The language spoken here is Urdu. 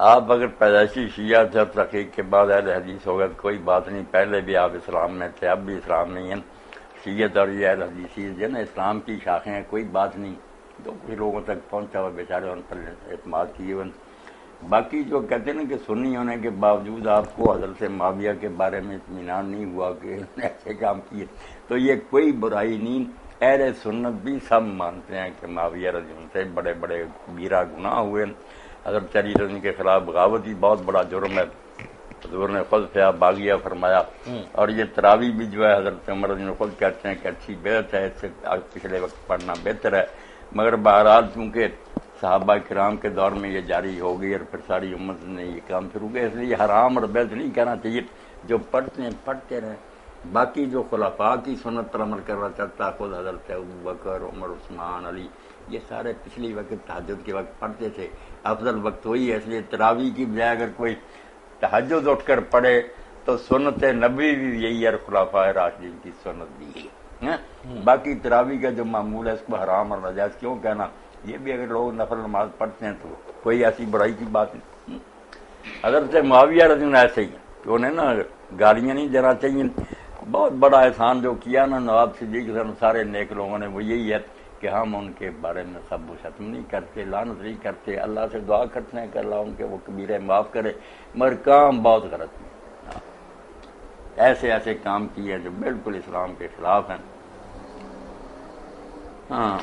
آپ اگر پیدائشی شیعہ تھے اور تحقیق کے بعد اہل حدیث ہو گئے تو کوئی بات نہیں، پہلے بھی آپ اسلام میں تھے، اب بھی اسلام میں ہیں۔ شیعت اور یہ اہل حدیثی جو ہے نا اسلام کی شاخیں ہیں، کوئی بات نہیں، جو کچھ لوگوں تک پہنچا ہوا بیچارے ان پر اعتماد کیے ہوئے۔ باقی جو کہتے ہیں نا کہ سنی ہونے کے باوجود آپ کو حضرت معاویہ کے بارے میں اطمینان نہیں ہوا کہ انہوں نے ایسے کام کیے، تو یہ کوئی برائی نہیں۔ اہل سنت بھی سب مانتے ہیں کہ معاویہ رضی اللہ عنہ سے بڑے بڑے کبیرہ گناہ ہوئے۔ حضرت علی رضی اللہ عنہ کے خلاف بغاوت بھی بہت بڑا جرم ہے، حضور نے خود فیا باغیہ فرمایا۔ اور یہ تراویح بھی جو ہے حضرت عمر رضی اللہ عنہ خود کہتے ہیں کہ اچھی بدعت ہے، اس سے پچھلے وقت پڑھنا بہتر ہے، مگر بہرحال چونکہ صحابہ کرام کے دور میں یہ جاری ہو گئی اور پھر ساری امت نے یہ کام شروع کیا، اس لیے حرام اور بدعت نہیں کہنا چاہیے، جو پڑھتے ہیں پڑھتے رہیں۔ باقی جو خلفاء کی سنت پر عمل کرنا چاہتا ہے، خود حضرت ابوبکر، عمر، عثمان، علی، یہ سارے پچھلی وقت تہجد کے وقت پڑھتے تھے، افضل وقت وہی ہے۔ اس لیے تراویح کی بجائے اگر کوئی تہجد اٹھ کر پڑھے تو سنت نبوی بھی یہی ہے اور خلفاء راشدین کی سنت بھی یہی ہے۔ باقی تراویح کا جو معمول ہے اس کو حرام اور ناجائز کیوں کہنا؟ یہ بھی اگر لوگ نفل نماز پڑھتے ہیں تو کوئی ایسی برائی کی بات نہیں۔ حضرت معاویہ رضی اللہ عنہ ایسے ہی ہیں کہ انہیں نا گالیاں نہیں دینا چاہیے۔ بہت بڑا احسان جو کیا نا نواب صدیق حسن سارے نیک لوگوں نے، وہ یہی ہے کہ ہم ان کے بارے میں سب و شتم نہیں کرتے، لعنت نہیں کرتے، اللہ سے دعا کرتے ہیں کہ اللہ ان کے وہ کبیرے معاف کرے، مگر کام بہت غلط ہیں، ایسے ایسے کام کیے جو بالکل اسلام کے خلاف ہیں۔ ہاں